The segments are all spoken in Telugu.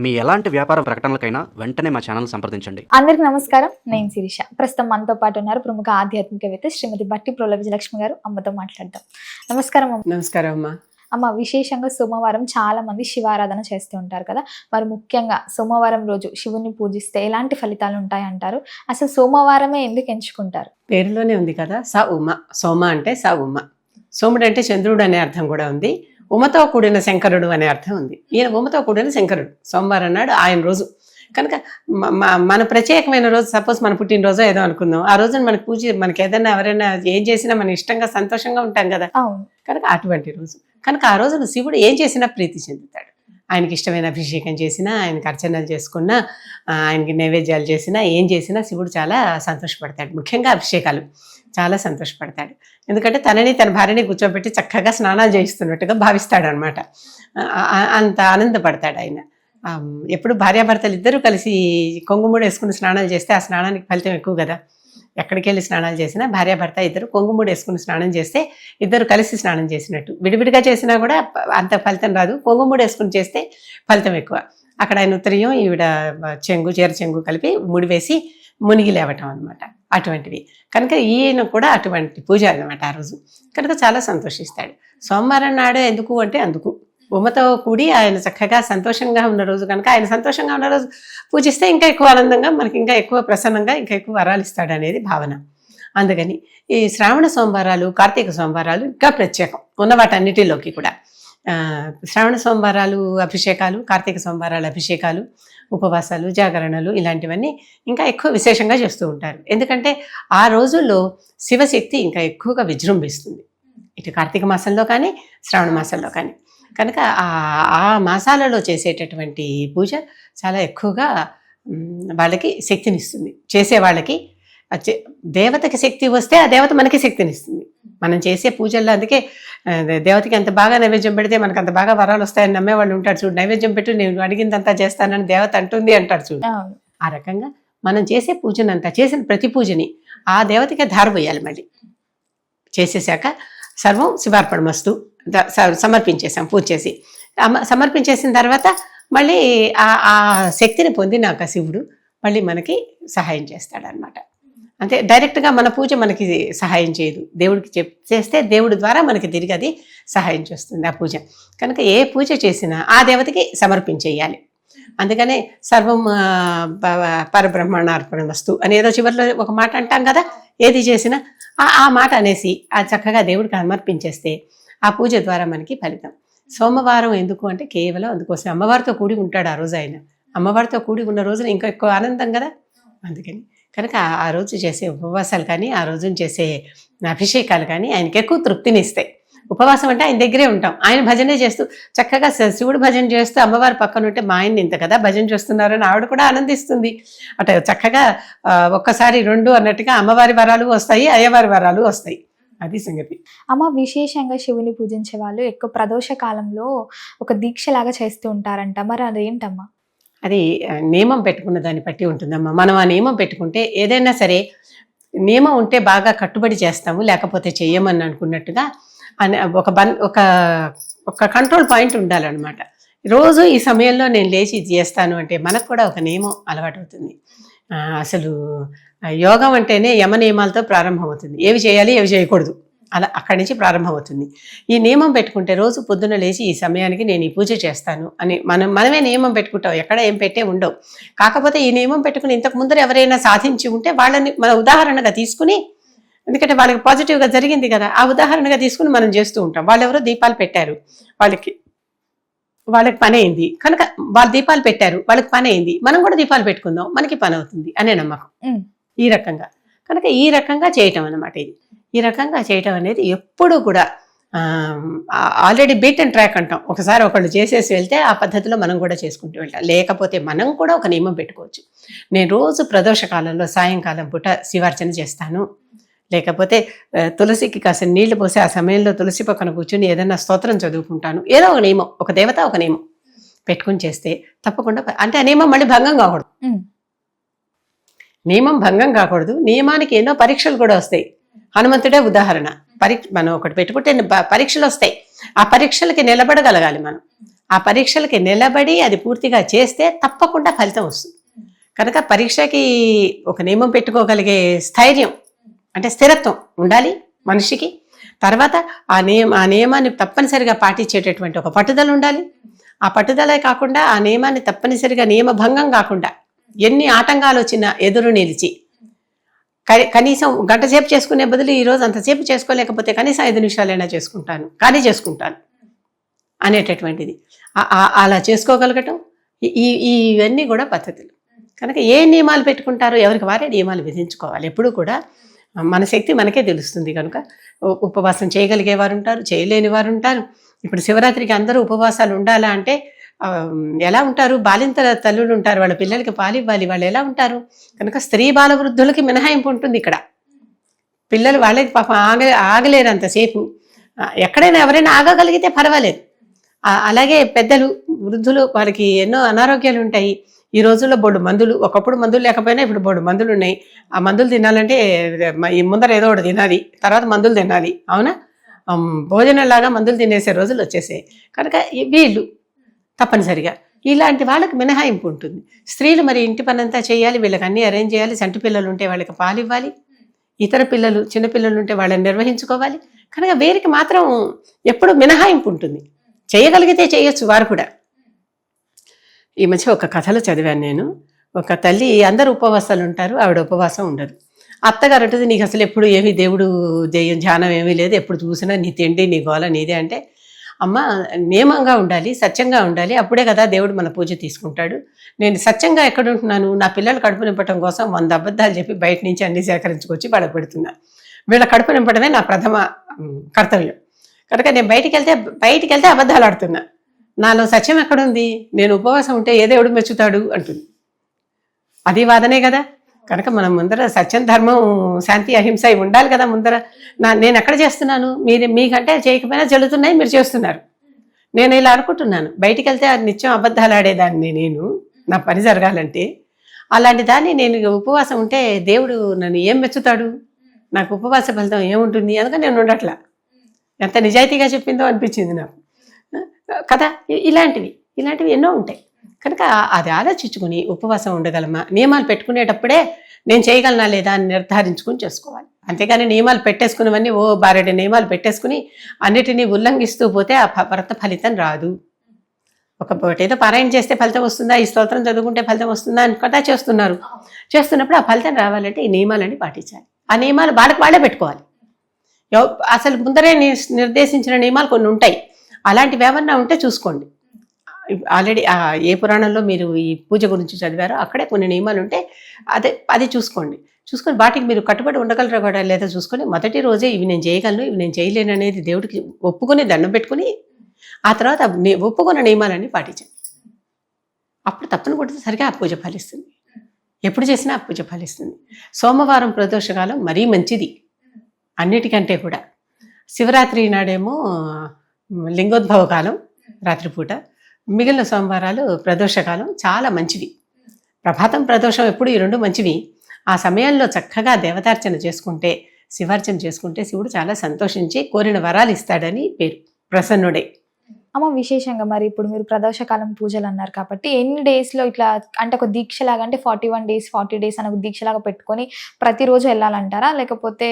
మీ ఎలాంటి వ్యాపార ప్రకటనలకైనా వెంటనే మా ఛానల్ సంప్రదించండి. అందరికి నమస్కారం, నేను శిరీష. ప్రస్తుతం మనతో పాటు ఉన్నారు ప్రముఖ ఆధ్యాత్మికవేత్త శ్రీమతి బట్టి ప్రోల విజయలక్ష్మి గారు. అమ్మతో మాట్లాడదాం. నమస్కారం అమ్మ. నమస్కారం అమ్మా. అమ్మ, విశేషంగా సోమవారం చాలా మంది శివారాధన చేస్తూ ఉంటారు కదా, మరి ముఖ్యంగా సోమవారం రోజు శివుని పూజిస్తే ఎలాంటి ఫలితాలు ఉంటాయి అంటారు? అసలు సోమవారమే ఎందుకు ఎంచుకుంటారు? పేరులోనే ఉంది కదా, స ఉమ. సోమ అంటే స ఉమ. సోముడు అంటే చంద్రుడు అనే అర్థం కూడా ఉంది. ఉమతో కూడిన శంకరుడు అనే అర్థం ఉంది. ఈయన ఉమతో కూడిన శంకరుడు. సోమవారం నాడు ఆయన రోజు కనుక మన ప్రత్యేకమైన రోజు, సపోజ్ మన పుట్టినరోజు ఏదో అనుకుందాం, ఆ రోజున మనకు పూజ, మనకి ఏదైనా ఎవరైనా ఏం చేసినా మనం ఇష్టంగా సంతోషంగా ఉంటాం కదా, కనుక అటువంటి రోజు. కనుక ఆ రోజున శివుడు ఏం చేసినా ప్రీతి చెందుతాడు. ఆయనకి ఇష్టమైన అభిషేకం చేసినా, ఆయనకి అర్చనలు చేసుకున్నా, ఆయనకి నైవేద్యాలు చేసినా, ఏం చేసినా శివుడు చాలా సంతోషపడతాడు. ముఖ్యంగా అభిషేకాలు చాలా సంతోషపడతాడు. ఎందుకంటే తనని తన భార్యని కూర్చోబెట్టి చక్కగా స్నానాలు చేయిస్తున్నట్టుగా భావిస్తాడు అనమాట. అంత ఆనందపడతాడు ఆయన. ఎప్పుడు భార్యాభర్తలు ఇద్దరూ కలిసి కొంగుమూడు వేసుకుని స్నానాలు చేస్తే ఆ స్నానానికి ఫలితం ఎక్కువ కదా. ఎక్కడికి వెళ్ళి స్నానాలు చేసినా భార్యాభర్త ఇద్దరు కొంగుమూడు వేసుకుని స్నానం చేస్తే ఇద్దరు కలిసి స్నానం చేసినట్టు. విడివిడిగా చేసినా కూడా అంత ఫలితం రాదు, కొంగుమూడు వేసుకుని చేస్తే ఫలితం ఎక్కువ. అక్కడ ఆయన ఉత్తరీయం, ఈవిడ చెంగు, చీర చెంగు కలిపి ముడివేసి మునిగి లేవటం అనమాట, అటువంటివి. కనుక ఈయన కూడా అటువంటి పూజ అనమాట ఆ రోజు. కనుక చాలా సంతోషిస్తాడు. సోమవారం నాడు ఎందుకు అంటే అందుకు ఉమతో కూడి ఆయన చక్కగా సంతోషంగా ఉన్న రోజు కనుక, ఆయన సంతోషంగా ఉన్న రోజు పూజిస్తే ఇంకా ఎక్కువ ఆనందంగా, మనకి ఇంకా ఎక్కువ ప్రసన్నంగా, ఇంకా ఎక్కువ వరాలు ఇస్తాడు అనేది భావన. అందుకని ఈ శ్రావణ సోమవారాలు, కార్తీక సోమవారాలు ఇంకా ప్రత్యేకం ఉన్న వాటన్నిటిలోకి కూడా. శ్రావణ సోమవారాలు అభిషేకాలు, కార్తీక సోమవారాలు అభిషేకాలు, ఉపవాసాలు, జాగరణలు ఇలాంటివన్నీ ఇంకా ఎక్కువ విశేషంగా చేస్తూ ఉంటారు. ఎందుకంటే ఆ రోజుల్లో శివశక్తి ఇంకా ఎక్కువగా విజృంభిస్తుంది, ఇటు కార్తీక మాసంలో కానీ శ్రావణ మాసంలో కానీ. కనుక ఆ మాసాలలో చేసేటటువంటి పూజ చాలా ఎక్కువగా వాళ్ళకి శక్తినిస్తుంది. చేసే వాళ్ళకి దేవతకి శక్తి వస్తే ఆ దేవత మనకి శక్తినిస్తుంది. మనం చేసే పూజల్లో అందుకే దేవతకి ఎంత బాగా నైవేద్యం పెడితే మనకు అంత బాగా వరాలు వస్తాయని నమ్మేవాళ్ళు ఉంటాడు చూడు. నైవేద్యం పెట్టు, నేను అడిగిందంతా చేస్తానని దేవత అంటుంది అంటాడు చూడు. ఆ రకంగా మనం చేసే పూజనంతా, చేసిన ప్రతి పూజని ఆ దేవతకే ధారపోయాలి. మళ్ళీ చేసేసాక సర్వం శివార్పణమస్తు సమర్పించేసాం. పూజ చేసి సమర్పించేసిన తర్వాత మళ్ళీ ఆ శక్తిని పొందినాక శివుడు మళ్ళీ మనకి సహాయం చేస్తాడనమాట. అంటే డైరెక్ట్గా మన పూజ మనకి సహాయం చేయదు, దేవుడికి చేస్తే దేవుడి ద్వారా మనకి తిరిగి అది సహాయం చేస్తుంది ఆ పూజ. కనుక ఏ పూజ చేసినా ఆ దేవతకి సమర్పించేయాలి. అందుకనే సర్వం పరబ్రహ్మణార్పణమస్తు అని ఏదో చివరిలో ఒక మాట అంటాం కదా, ఏది చేసినా ఆ మాట అనేసి ఆ చక్కగా దేవుడికి సమర్పించేస్తే ఆ పూజ ద్వారా మనకి ఫలితం. సోమవారం ఎందుకు అంటే కేవలం అందుకోసం, అమ్మవారితో కూడి ఉంటాడు ఆ రోజు ఆయన. అమ్మవారితో కూడి ఉన్న రోజున ఇంకా ఎక్కువ ఆనందం కదా. అందుకని కనుక ఆ రోజు చేసే ఉపవాసాలు కానీ, ఆ రోజున చేసే అభిషేకాలు కానీ ఆయనకి ఎక్కువ తృప్తిని ఇస్తాయి. ఉపవాసం అంటే ఆయన దగ్గరే ఉంటాం, ఆయన భజనే చేస్తూ చక్కగా శివుడు భజన చేస్తూ అమ్మవారి పక్కన ఉంటే మా ఆయన్ని ఇంత కదా భజన చేస్తున్నారని ఆవిడ కూడా ఆనందిస్తుంది. అట చక్కగా ఒక్కసారి రెండు అన్నట్టుగా అమ్మవారి వరాలు వస్తాయి, అయ్యవారి వరాలు వస్తాయి. అది సంగతి. అమ్మ, విశేషంగా శివుని పూజించే వాళ్ళు ఎక్కువ ప్రదోష కాలంలో ఒక దీక్షలాగా చేస్తూ ఉంటారంట, మరి అదేంటమ్మా? అది నియమం పెట్టుకున్న దాన్ని బట్టి ఉంటుందమ్మా. మనం ఆ నియమం పెట్టుకుంటే ఏదైనా సరే నియమం ఉంటే బాగా కట్టుబడి చేస్తాము, లేకపోతే చెయ్యమని అనుకున్నట్టుగా ఒక కంట్రోల్ పాయింట్ ఉండాలన్నమాట. రోజు ఈ సమయంలో నేను లేచి ఇది చేస్తాను అంటే మనకు కూడా ఒక నియమం అలవాటు అవుతుంది. అసలు యోగం అంటేనే యమ నియమాలతో ప్రారంభమవుతుంది. ఏవి చేయాలి, ఏవి చేయకూడదు, అలా అక్కడి నుంచి ప్రారంభమవుతుంది. ఈ నియమం పెట్టుకుంటే రోజు పొద్దున్న లేచి ఈ సమయానికి నేను ఈ పూజ చేస్తాను అని మనమే నియమం పెట్టుకుంటాం, ఎక్కడ ఏం పెట్టే ఉండవు. కాకపోతే ఈ నియమం పెట్టుకుని ఇంతకు ముందర ఎవరైనా సాధించి ఉంటే వాళ్ళని మన ఉదాహరణగా తీసుకుని, ఎందుకంటే వాళ్ళకి పాజిటివ్గా జరిగింది కదా, ఆ ఉదాహరణగా తీసుకుని మనం చేస్తూ ఉంటాం. వాళ్ళు ఎవరో దీపాలు పెట్టారు, వాళ్ళకి పని అయింది కనుక వాళ్ళు దీపాలు పెట్టారు, వాళ్ళకి పని అయింది, మనం కూడా దీపాలు పెట్టుకుందాం, మనకి పని అవుతుంది అనే నమ్మకం. ఈ రకంగా కనుక ఈ రకంగా చేయటం అన్నమాట. ఇది ఈ రకంగా చేయటం అనేది ఎప్పుడూ కూడా ఆల్రెడీ బీట్ అండ్ ట్రాక్ అంటాం. ఒకసారి ఒకళ్ళు చేసేసి వెళ్తే ఆ పద్ధతిలో మనం కూడా చేసుకుంటూ వెళ్తాం. లేకపోతే మనం కూడా ఒక నియమం పెట్టుకోవచ్చు. నేను రోజు ప్రదోష కాలంలో సాయంకాలం పూట శివార్చన చేస్తాను, లేకపోతే తులసికి కాసిన నీళ్లు పోసి ఆ సమయంలో తులసి పక్కన కూర్చుని ఏదైనా స్తోత్రం చదువుకుంటాను. ఏదో ఒక నియమం, ఒక దేవత ఒక నియమం పెట్టుకుని చేస్తే తప్పకుండా, అంటే ఆ నియమం మళ్ళీ భంగం కాకూడదు. నియమం భంగం కాకూడదు. నియమానికి ఎన్నో పరీక్షలు కూడా వస్తాయి. హనుమంతుడే ఉదాహరణ. మనం ఒకటి పెట్టుకుంటే పరీక్షలు వస్తాయి, ఆ పరీక్షలకి నిలబడగలగాలి మనం. ఆ పరీక్షలకి నిలబడి అది పూర్తిగా చేస్తే తప్పకుండా ఫలితం వస్తుంది. కనుక పరీక్షకి ఒక నియమం పెట్టుకోగలిగే స్థైర్యం అంటే స్థిరత్వం ఉండాలి మనిషికి. తర్వాత ఆ నియమాన్ని తప్పనిసరిగా పాటించేటటువంటి ఒక పట్టుదల ఉండాలి. ఆ పట్టుదలే కాకుండా ఆ నియమాన్ని తప్పనిసరిగా నియమభంగం కాకుండా ఎన్ని ఆటంకాలు వచ్చినా ఎదురు నిలిచి కనీసం గంట సేపు చేసుకునే బదులు ఈరోజు అంతసేపు చేసుకోలేకపోతే కనీసం 5 నిమిషాలైనా చేసుకుంటాను అనేటటువంటిది అలా చేసుకోగలగటం ఇవన్నీ కూడా పద్ధతులు. కనుక ఏ నియమాలు పెట్టుకుంటారో ఎవరికి వారే నియమాలు విధించుకోవాలి. ఎప్పుడూ కూడా మన శక్తి మనకే తెలుస్తుంది. కనుక ఉపవాసం చేయగలిగే వారు ఉంటారు, చేయలేని వారు ఉంటారు. ఇప్పుడు శివరాత్రికి అందరూ ఉపవాసాలు ఉండాలా అంటే ఎలా ఉంటారు? బాలింతల తల్లులు ఉంటారు, వాళ్ళ పిల్లలకి పాలు ఇవ్వాలి, వాళ్ళు ఎలా ఉంటారు? కనుక స్త్రీ బాల వృద్ధులకి మినహాయింపు ఉంటుంది ఇక్కడ. పిల్లలు వాళ్ళకి పాపం ఆగలేరు అంతసేపు. ఎక్కడైనా ఎవరైనా ఆగగలిగితే పర్వాలేదు. అలాగే పెద్దలు వృద్ధులు వారికి ఎన్నో అనారోగ్యాలు ఉంటాయి. ఈ రోజుల్లో బోడు మందులు, ఒకప్పుడు మందులు లేకపోయినా ఇప్పుడు బోడు మందులు ఉన్నాయి. ఆ మందులు తినాలంటే ముందర ఏదో ఒకటి తినాలి, తర్వాత మందులు తినాలి. అవునా? భోజనంలాగా మందులు తినేసే రోజులు వచ్చేసాయి. కనుక వీళ్ళు తప్పనిసరిగా ఇలాంటి వాళ్ళకి మినహాయింపు ఉంటుంది. స్త్రీలు మరి ఇంటి పనంతా చేయాలి, వీళ్ళకి అన్నీ అరేంజ్ చేయాలి. చంటి పిల్లలు ఉంటే వాళ్ళకి పాలు ఇవ్వాలి, ఇతర పిల్లలు చిన్నపిల్లలు ఉంటే వాళ్ళని నిర్వహించుకోవాలి. కనుక వీరికి మాత్రం ఎప్పుడు మినహాయింపు ఉంటుంది. చేయగలిగితే చేయొచ్చు వారు కూడా. ఈ మధ్య ఒక కథలో చదివాను నేను. ఒక తల్లి, అందరూ ఉపవాసాలు ఉంటారు, ఆవిడ ఉపవాసం ఉండదు. అత్తగారు అంటుంది, నీకు అసలు ఎప్పుడు ఏమీ దేవుడు ధ్యానం ఏమీ లేదు, ఎప్పుడు చూసినా నీ తిండి నీ గోల నీదే. అంటే అమ్మ నియమంగా ఉండాలి, సత్యంగా ఉండాలి, అప్పుడే కదా దేవుడు మన పూజ తీసుకుంటాడు. నేను సత్యంగా ఎక్కడ ఉంటున్నాను? నా పిల్లలు కడుపు నింపటం కోసం 100 అబద్ధాలు చెప్పి బయట నుంచి అన్ని సేకరించుకొచ్చి వాళ్ళకి పెడుతున్నా. వీళ్ళ కడుపు నింపడమే నా ప్రథమ కర్తవ్యం. కనుక నేను బయటికి వెళ్తే అబద్ధాలు ఆడుతున్నా. నాలో సత్యం ఎక్కడుంది? నేను ఉపవాసం ఉంటే ఏ దేవుడు మెచ్చుతాడు అంటుంది. అది వాదనే కదా. కనుక మనం ముందర సత్యం, ధర్మం, శాంతి, అహింస ఇవి ఉండాలి కదా ముందర. నేను ఎక్కడ చేస్తున్నాను? మీకంటే చేయకపోయినా చెల్లుతున్నాయి, మీరు చేస్తున్నారు. నేను ఇలా అనుకుంటున్నాను, బయటికి వెళ్తే నిత్యం అబద్ధాలు ఆడేదాన్ని నేను, నా పని జరగాలంటే. అలాంటి దాన్ని నేను ఉపవాసం ఉంటే దేవుడు నన్ను ఏం మెచ్చుతాడు? నాకు ఉపవాస ఫలితం ఏముంటుంది? అందుకని నేను ఉండట్లా. ఎంత నిజాయితీగా చెప్పిందో అనిపించింది నాకు కదా. ఇలాంటివి ఎన్నో ఉంటాయి. కనుక అది ఆలోచించుకుని ఉపవాసం ఉండగలమా, నియమాలు పెట్టుకునేటప్పుడే నేను చేయగలనా లేదా అని నిర్ధారించుకుని చేసుకోవాలి. అంతేగాని నియమాలు పెట్టేసుకున్నవన్నీ బారెడు నియమాలు పెట్టేసుకుని అన్నిటినీ ఉల్లంఘిస్తూ పోతే ఆ వ్రత ఫలితం రాదు. ఏదో పారాయణ చేస్తే ఫలితం వస్తుందా, ఈ స్తోత్రం చదువుకుంటే ఫలితం వస్తుందా అని కదా చేస్తున్నప్పుడు ఆ ఫలితం రావాలంటే ఈ నియమాలన్నీ పాటించాలి. ఆ నియమాలు వాళ్ళే పెట్టుకోవాలి. అసలు ముందరే నిర్దేశించిన నియమాలు కొన్ని ఉంటాయి. అలాంటివి ఏమన్నా ఉంటే చూసుకోండి. ఆల్రెడీ ఏ పురాణంలో మీరు ఈ పూజ గురించి చదివారో అక్కడే కొన్ని నియమాలు ఉంటే అది చూసుకొని వాటికి మీరు కట్టుబడి ఉండగలరా కూడా లేదా చూసుకొని మొదటి రోజే ఇవి నేను చేయగలను, ఇవి నేను చేయలేను అనేది దేవుడికి ఒప్పుకొని దండం పెట్టుకుని ఆ తర్వాత ఒప్పుకున్న నియమాలన్నీ పాటించండి. అప్పుడు తప్పని కొడితే సరిగా ఆ పూజ ఫలిస్తుంది. ఎప్పుడు చేసినా ఆ పూజ ఫలిస్తుంది. సోమవారం ప్రదోషకాలం మరీ మంచిది అన్నిటికంటే కూడా. శివరాత్రి నాడేమో లింగోద్భవ కాలం రాత్రిపూట, మిగిలిన సోమవారాలు ప్రదోషకాలం చాలా మంచివి. ప్రభాతం ప్రదోషం ఎప్పుడు ఈ రెండు మంచివి. ఆ సమయంలో చక్కగా దేవతార్చన చేసుకుంటే, శివార్చన చేసుకుంటే శివుడు చాలా సంతోషించి కోరిన వరాలు ఇస్తాడని పేరు, ప్రసన్నుడే. అమ్మ విశేషంగా మరి ఇప్పుడు మీరు ప్రదోషకాలం పూజలు అన్నారు కాబట్టి ఎన్ని డేస్లో ఇట్లా అంటే ఒక దీక్షలాగా అంటే 41 days 40 days అని ఒక దీక్షలాగా పెట్టుకొని ప్రతిరోజు వెళ్ళాలంటారా, లేకపోతే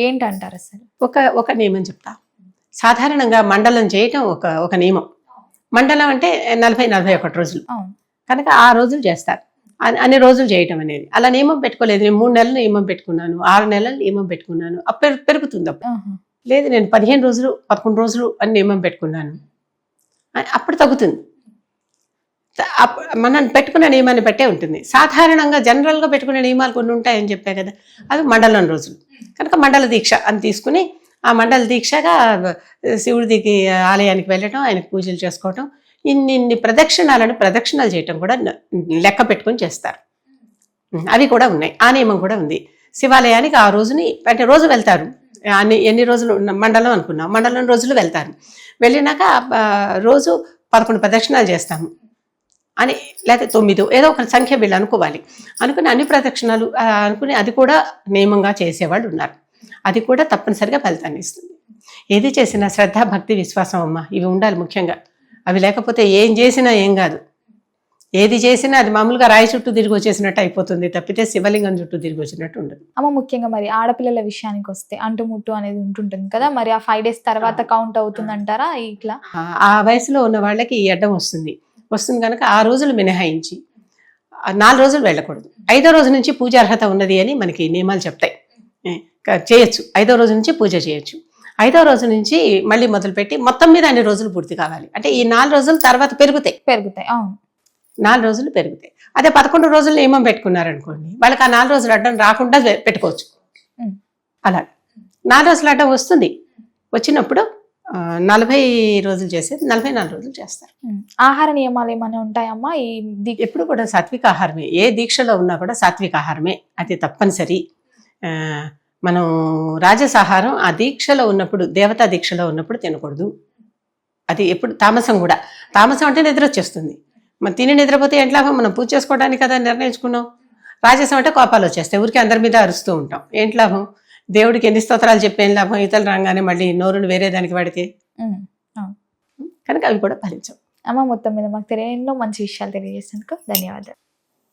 ఏంటంటారు? అసలు ఒక నియమం చెప్తా. సాధారణంగా మండలం చేయటం ఒక నియమం. మండలం అంటే 40-41 రోజులు. కనుక ఆ రోజులు చేస్తారు. అన్ని రోజులు చేయటం అనేది అలా నియమం పెట్టుకోలేదు. నేను 3 నెలలు నియమం పెట్టుకున్నాను, 6 నెలలు నియమం పెట్టుకున్నాను, పెరుగుతుంది అప్పుడు. లేదు నేను 15 రోజులు 11 రోజులు అని నియమం పెట్టుకున్నాను, అప్పుడు తగ్గుతుంది. మనం పెట్టుకునే నియమాన్ని బట్టే ఉంటుంది. సాధారణంగా జనరల్గా పెట్టుకునే నియమాలు కొన్ని ఉంటాయని చెప్పా కదా, అవి మండలం రోజులు. కనుక మండల దీక్ష అని తీసుకుని ఆ మండల దీక్షగా శివుడికి ఆలయానికి వెళ్ళటం, ఆయనకు పూజలు చేసుకోవటం, ఇన్ని ప్రదక్షిణాలు చేయటం కూడా లెక్క పెట్టుకొని చేస్తారు. అవి కూడా ఉన్నాయి. ఆ నియమం కూడా ఉంది. శివాలయానికి ఆ రోజుని అంటే రోజు వెళ్తారు. ఎన్ని రోజులు మండలం అనుకున్నాం, మండలం రోజులు వెళ్తారు. వెళ్ళినాక రోజు 11 ప్రదక్షిణాలు చేస్తాము అని, లేకపోతే 9 ఏదో ఒక సంఖ్య వీళ్ళు అనుకోవాలి. అనుకుని అన్ని ప్రదక్షిణాలు అనుకుని అది కూడా నియమంగా చేసేవాళ్ళు ఉన్నారు. అది కూడా తప్పనిసరిగా ఫలితాన్ని ఇస్తుంది. ఏది చేసినా శ్రద్ధ, భక్తి, విశ్వాసం అమ్మ ఇవి ఉండాలి ముఖ్యంగా. అవి లేకపోతే ఏం చేసినా ఏం కాదు. ఏది చేసినా అది మామూలుగా రాయి చుట్టూ తిరిగి వచ్చేసినట్టు అయిపోతుంది తప్పితే శివలింగం చుట్టూ తిరిగి వచ్చినట్టు ఉండదు. అమ్మ ముఖ్యంగా మరి ఆడపిల్లల విషయానికి వస్తే అంటుముట్టు అనేది ఉంటుంటుంది కదా, మరి ఆ 5 days తర్వాత కౌంట్ అవుతుందంటారా ఇట్లా? ఆ వయసులో ఉన్న వాళ్ళకి ఈ అడ్డం వస్తుంది కనుక ఆ రోజులు మినహాయించి 4 రోజులు వెళ్ళకూడదు. 5వ రోజు నుంచి పూజార్హత ఉన్నది అని మనకి నియమాలు చెప్తాయి. చేయొచ్చు, 5వ రోజు నుంచి పూజ చేయొచ్చు. 5వ రోజు నుంచి మళ్ళీ మొదలుపెట్టి మొత్తం మీద అన్ని రోజులు పూర్తి కావాలి. అంటే ఈ 4 రోజులు తర్వాత పెరుగుతాయి. అవును. 4 రోజులు పెరుగుతాయి. అదే 11 రోజులు నియమం పెట్టుకున్నారనుకోండి, వాళ్ళకి ఆ 4 రోజులు అడ్డం రాకుండా పెట్టుకోవచ్చు. అలా 4 రోజులు అడ్డం వస్తుంది. వచ్చినప్పుడు 40 రోజులు చేసేది 44 రోజులు చేస్తారు. ఆహార నియమాలు ఏమైనా ఉంటాయమ్మా ఈ ఎప్పుడు కూడా సాత్విక ఆహారమే. ఏ దీక్షలో ఉన్నా కూడా సాత్విక ఆహారమే అది తప్పనిసరి. మనం రాజసాహారం ఆ దీక్షలో ఉన్నప్పుడు, దేవతా దీక్షలో ఉన్నప్పుడు తినకూడదు. అది ఎప్పుడు తామసం కూడా. తామసం అంటే నిద్ర వచ్చేస్తుంది. మనం తిని నిద్రపోతే ఏంటి లాభం? మనం పూజ చేసుకోవడానికి కదా నిర్ణయించుకున్నాం. రాజసం అంటే కోపాలు వచ్చేస్తాయి, ఊరికి అందరి మీద అరుస్తూ ఉంటాం. ఏంటి లాభం? దేవుడికి ఎన్ని స్తోత్రాలు చెప్పేం లాభం? ఇతరులు రాగానే మళ్ళీ నోరును వేరే దానికి వాడితే. కనుక అవి కూడా ఫలించవు. అమ్మ మొత్తం మీద మాకు ఎన్నో మంచి విషయాలు తెలియజేసినందుకు ధన్యవాదాలు.